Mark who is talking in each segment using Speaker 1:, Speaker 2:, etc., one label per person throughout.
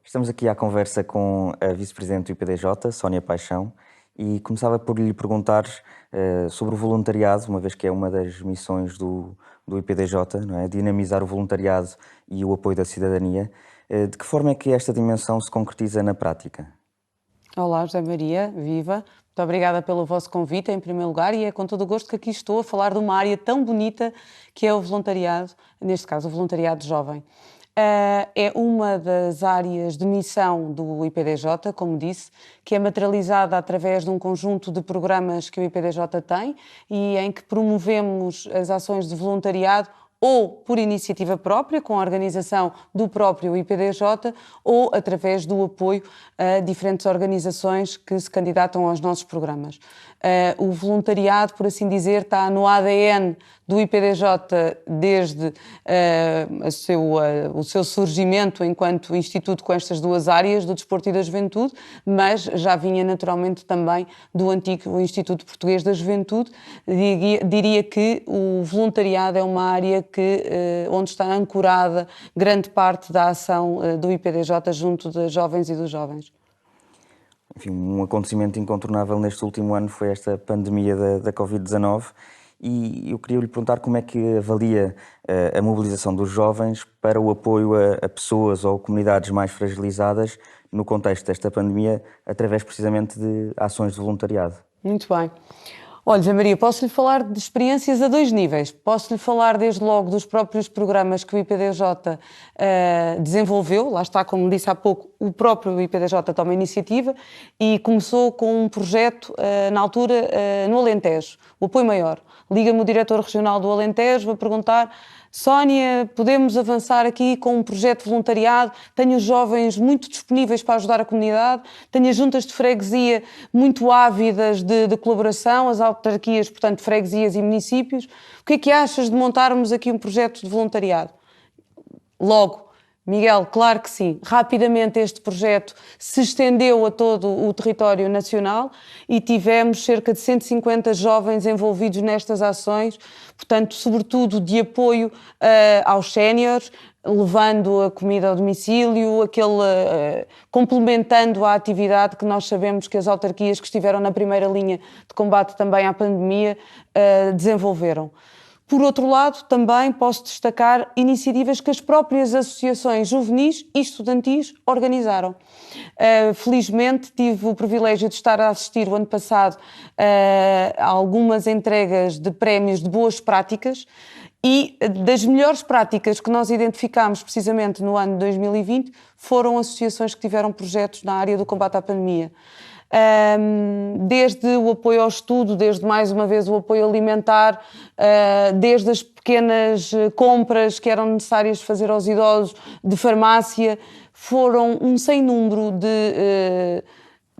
Speaker 1: Estamos aqui à conversa com a vice-presidente do IPDJ, Sónia Paixão, e começava por lhe perguntar sobre o voluntariado, uma vez que é uma das missões do IPDJ, não é? Dinamizar o voluntariado e o apoio da cidadania. De que forma é que esta dimensão se concretiza na prática?
Speaker 2: Olá, José Maria, viva! Muito obrigada pelo vosso convite, em primeiro lugar, e é com todo o gosto que aqui estou a falar de uma área tão bonita que é o voluntariado, neste caso o voluntariado jovem. É uma das áreas de missão do IPDJ, como disse, que é materializada através de um conjunto de programas que o IPDJ tem e em que promovemos as ações de voluntariado ou por iniciativa própria, com a organização do próprio IPDJ, ou através do apoio a diferentes organizações que se candidatam aos nossos programas. O voluntariado, por assim dizer, está no ADN do IPDJ desde o seu surgimento enquanto instituto com estas duas áreas, do desporto e da juventude, mas já vinha naturalmente também do antigo Instituto Português da Juventude. Diria que o voluntariado é uma área onde está ancorada grande parte da ação do IPDJ junto das jovens e dos jovens.
Speaker 1: Enfim, um acontecimento incontornável neste último ano foi esta pandemia da Covid-19 e eu queria lhe perguntar como é que avalia a mobilização dos jovens para o apoio a pessoas ou comunidades mais fragilizadas no contexto desta pandemia, através precisamente de ações de voluntariado.
Speaker 2: Muito bem. Olha, Zé Maria, posso-lhe falar de experiências a dois níveis. Posso-lhe falar desde logo dos próprios programas que o IPDJ desenvolveu. Lá está, como disse há pouco, o próprio IPDJ toma iniciativa e começou com um projeto, na altura, no Alentejo, o Apoio Maior. Liga-me o diretor regional do Alentejo a perguntar: Sónia, podemos avançar aqui com um projeto de voluntariado? Tenho os jovens muito disponíveis para ajudar a comunidade, tenho as juntas de freguesia muito ávidas de colaboração, as autarquias, portanto, freguesias e municípios. O que é que achas de montarmos aqui um projeto de voluntariado? Logo, Miguel, claro que sim. Rapidamente este projeto se estendeu a todo o território nacional e tivemos cerca de 150 jovens envolvidos nestas ações, portanto, sobretudo de apoio aos séniores, levando a comida ao domicílio, complementando a atividade que nós sabemos que as autarquias que estiveram na primeira linha de combate também à pandemia desenvolveram. Por outro lado, também posso destacar iniciativas que as próprias associações juvenis e estudantis organizaram. Felizmente tive o privilégio de estar a assistir o ano passado a algumas entregas de prémios de boas práticas e das melhores práticas que nós identificámos precisamente no ano de 2020 foram associações que tiveram projetos na área do combate à pandemia. Desde o apoio ao estudo, desde mais uma vez o apoio alimentar, desde as pequenas compras que eram necessárias fazer aos idosos de farmácia, foram um sem número de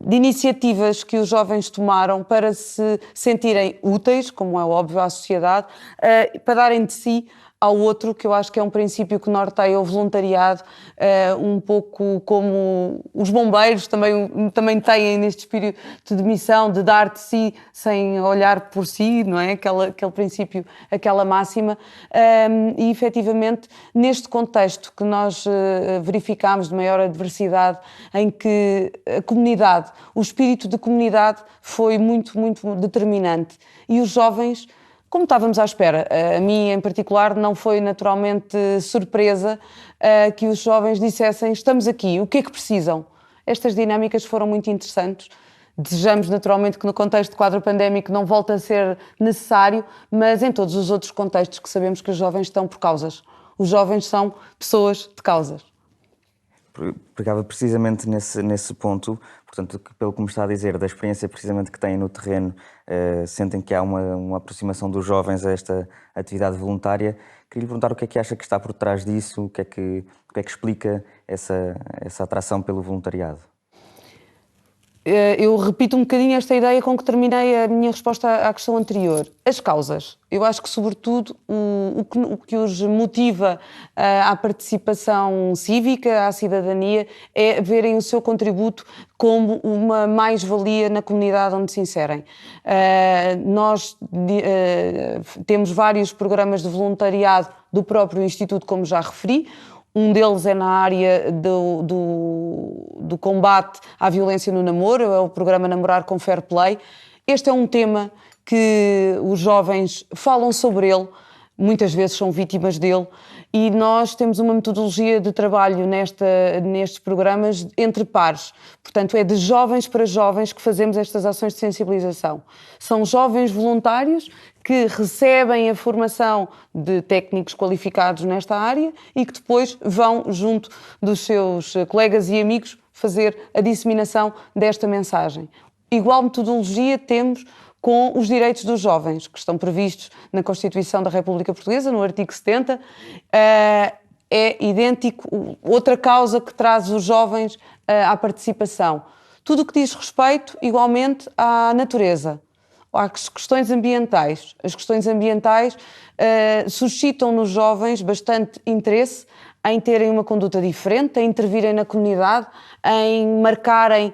Speaker 2: iniciativas que os jovens tomaram para se sentirem úteis, como é óbvio, à sociedade, para darem de si ao outro, que eu acho que é um princípio que norteia o voluntariado, um pouco como os bombeiros também têm neste espírito de missão, de dar de si sem olhar por si, não é? Aquele princípio, aquela máxima. E efetivamente, neste contexto que nós verificámos de maior adversidade, em que a comunidade, o espírito de comunidade foi muito, muito determinante. E os jovens, como estávamos à espera, a mim em particular não foi naturalmente surpresa que os jovens dissessem: estamos aqui, o que é que precisam? Estas dinâmicas foram muito interessantes. Desejamos naturalmente que no contexto de quadro pandémico não volte a ser necessário, mas em todos os outros contextos que sabemos que os jovens estão por causas. Os jovens são pessoas de causas.
Speaker 1: Pegava precisamente nesse ponto, portanto, pelo que me está a dizer, da experiência precisamente que têm no terreno, sentem que há uma aproximação dos jovens a esta atividade voluntária. Queria lhe perguntar o que é que acha que está por trás disso, o que é que explica essa atração pelo voluntariado?
Speaker 2: Eu repito um bocadinho esta ideia com que terminei a minha resposta à questão anterior. As causas. Eu acho que, sobretudo, o que os motiva à participação cívica, à cidadania, é verem o seu contributo como uma mais-valia na comunidade onde se inserem. Nós temos vários programas de voluntariado do próprio Instituto, como já referi. Um deles é na área do combate à violência no namoro, é o programa Namorar com Fair Play. Este é um tema que os jovens falam sobre ele, muitas vezes são vítimas dele, e nós temos uma metodologia de trabalho nestes programas entre pares. Portanto, é de jovens para jovens que fazemos estas ações de sensibilização. São jovens voluntários que recebem a formação de técnicos qualificados nesta área e que depois vão, junto dos seus colegas e amigos, fazer a disseminação desta mensagem. Igual metodologia temos com os direitos dos jovens, que estão previstos na Constituição da República Portuguesa, no artigo 70. É idêntico, outra causa que traz os jovens à participação. Tudo o que diz respeito, igualmente, à natureza, às questões ambientais. As questões ambientais suscitam nos jovens bastante interesse em terem uma conduta diferente, em intervirem na comunidade, em marcarem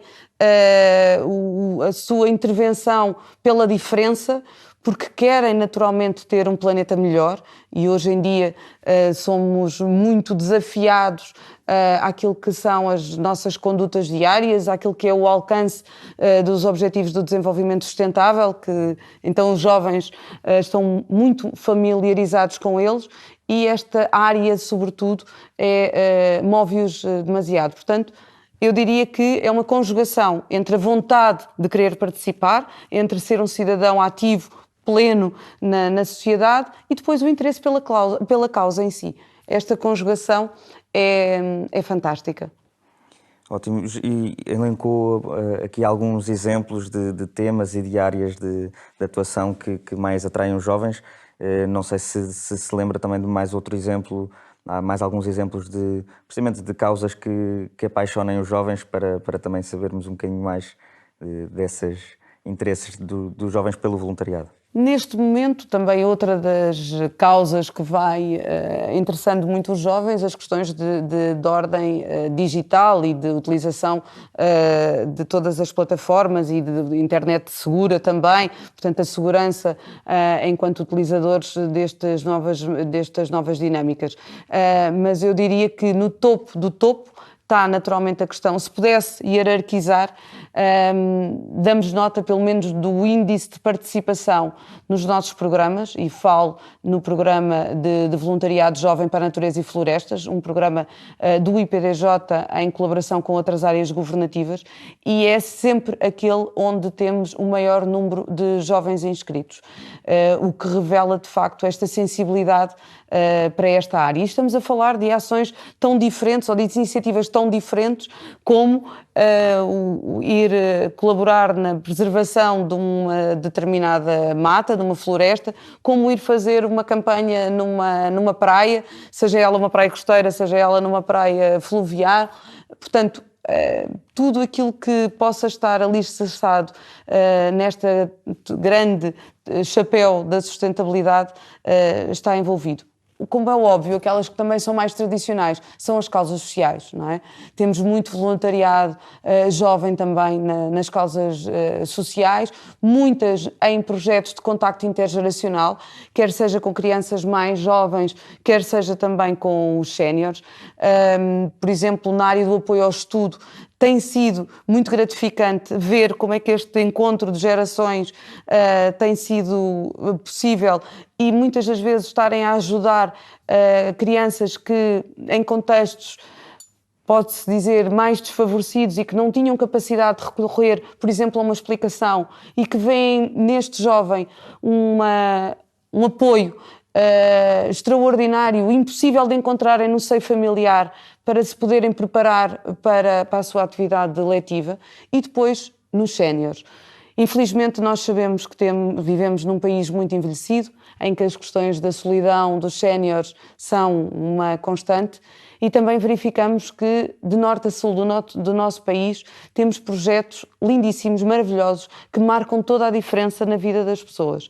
Speaker 2: a sua intervenção pela diferença, porque querem naturalmente ter um planeta melhor, e hoje em dia somos muito desafiados àquilo que são as nossas condutas diárias, àquilo que é o alcance dos Objetivos do Desenvolvimento Sustentável, que então os jovens estão muito familiarizados com eles, e esta área, sobretudo, move-os demasiado. Portanto, eu diria que é uma conjugação entre a vontade de querer participar, entre ser um cidadão ativo, pleno na sociedade, e depois o interesse pela causa em si. Esta conjugação é fantástica.
Speaker 1: Ótimo. E elencou aqui alguns exemplos de temas e de áreas de atuação que mais atraem os jovens. Não sei se lembra também de mais outro exemplo. Há mais alguns exemplos precisamente de causas que apaixonem os jovens para também sabermos um bocadinho mais desses interesses dos jovens pelo voluntariado.
Speaker 2: Neste momento, também outra das causas que vai interessando muito os jovens, as questões de ordem digital e de utilização de todas as plataformas e de internet segura também, portanto a segurança enquanto utilizadores destas novas dinâmicas. Mas eu diria que no topo do topo está naturalmente a questão, se pudesse hierarquizar, damos nota pelo menos do índice de participação nos nossos programas, e falo no programa de voluntariado jovem para a natureza e florestas, um programa do IPDJ em colaboração com outras áreas governativas, e é sempre aquele onde temos o maior número de jovens inscritos, o que revela de facto esta sensibilidade para esta área. E estamos a falar de ações tão diferentes ou de iniciativas tão diferentes como ir colaborar na preservação de uma determinada mata, de uma floresta, como ir fazer uma campanha numa praia, seja ela uma praia costeira, seja ela numa praia fluvial. Portanto, tudo aquilo que possa estar alicerçado nesta grande chapéu da sustentabilidade está envolvido. Como é óbvio, aquelas que também são mais tradicionais são as causas sociais, não é? Temos muito voluntariado jovem também nas causas sociais, muitas em projetos de contacto intergeracional, quer seja com crianças mais jovens, quer seja também com os séniores. Por exemplo, na área do apoio ao estudo, tem sido muito gratificante ver como é que este encontro de gerações tem sido possível, e muitas das vezes estarem a ajudar crianças que, em contextos, pode-se dizer, mais desfavorecidos e que não tinham capacidade de recorrer, por exemplo, a uma explicação, e que veem neste jovem um apoio extraordinário, impossível de encontrarem no seio familiar, para se poderem preparar para a sua atividade letiva, e depois nos séniores. Infelizmente, nós sabemos que vivemos num país muito envelhecido, em que as questões da solidão dos séniores são uma constante, e também verificamos que, de norte a sul do nosso país, temos projetos lindíssimos, maravilhosos, que marcam toda a diferença na vida das pessoas.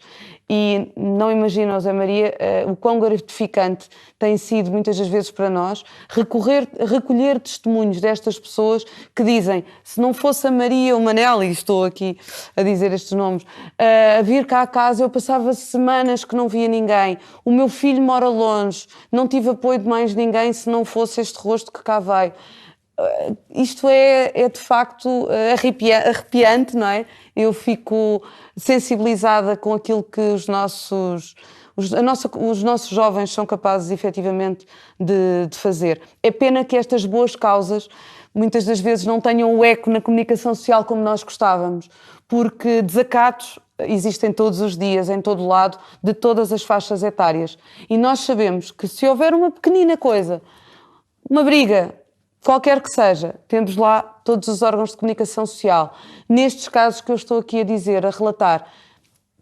Speaker 2: E não imagino, Zé Maria, o quão gratificante tem sido muitas das vezes para nós recolher testemunhos destas pessoas que dizem: se não fosse a Maria ou o Manel, e estou aqui a dizer estes nomes, a vir cá a casa, eu passava semanas que não via ninguém, o meu filho mora longe, não tive apoio de mais ninguém se não fosse fosse este rosto que cá veio. Isto é de facto arrepiante, não é? Eu fico sensibilizada com aquilo que os nossos jovens são capazes efetivamente de fazer. É pena que estas boas causas muitas das vezes não tenham o eco na comunicação social como nós gostávamos, porque desacatos existem todos os dias, em todo lado, de todas as faixas etárias. E nós sabemos que se houver uma pequenina coisa, uma briga, qualquer que seja, temos lá todos os órgãos de comunicação social. Nestes casos que eu estou aqui a dizer, a relatar,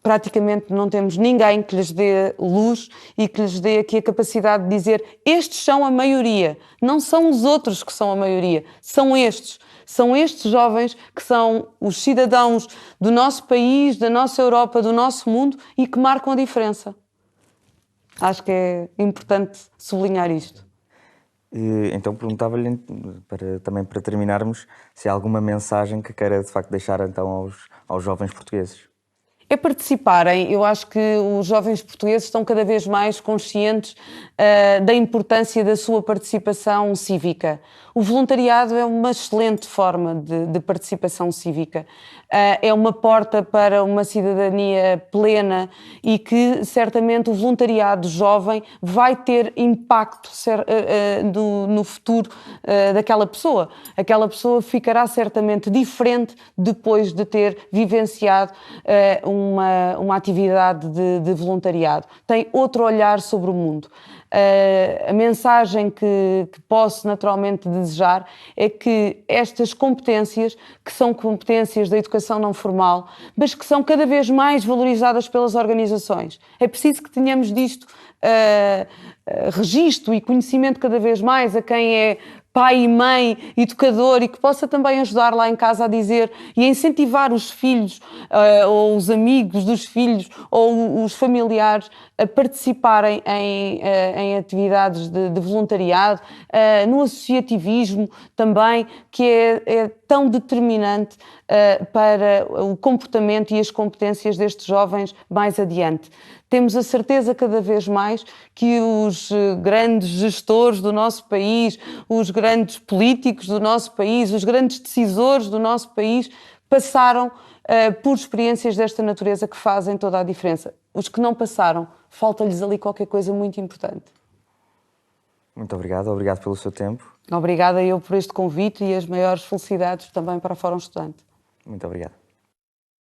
Speaker 2: praticamente não temos ninguém que lhes dê luz e que lhes dê aqui a capacidade de dizer estes são a maioria, não são os outros que são a maioria, são estes. São estes jovens que são os cidadãos do nosso país, da nossa Europa, do nosso mundo e que marcam a diferença. Acho que é importante sublinhar isto.
Speaker 1: Então perguntava-lhe, também para terminarmos, se há alguma mensagem que queira de facto deixar então aos jovens portugueses.
Speaker 2: É participarem. Eu acho que os jovens portugueses estão cada vez mais conscientes da importância da sua participação cívica. O voluntariado é uma excelente forma de participação cívica. É uma porta para uma cidadania plena e que certamente o voluntariado jovem vai ter impacto no futuro daquela pessoa. Aquela pessoa ficará certamente diferente depois de ter vivenciado uma atividade de voluntariado. Tem outro olhar sobre o mundo. A mensagem que posso naturalmente desejar é que estas competências, que são competências da educação não formal, mas que são cada vez mais valorizadas pelas organizações. É preciso que tenhamos disto registro e conhecimento cada vez mais a quem é pai e mãe, educador, e que possa também ajudar lá em casa a dizer e a incentivar os filhos, ou os amigos dos filhos, ou os familiares a participarem em atividades de voluntariado, no associativismo também, que é tão determinante para o comportamento e as competências destes jovens mais adiante. Temos a certeza cada vez mais que os grandes gestores do nosso país, os grandes políticos do nosso país, os grandes decisores do nosso país passaram por experiências desta natureza que fazem toda a diferença. Os que não passaram, falta-lhes ali qualquer coisa muito importante.
Speaker 1: Muito obrigado pelo seu tempo.
Speaker 2: Obrigada eu por este convite e as maiores felicidades também para o Fórum Estudante.
Speaker 1: Muito obrigado.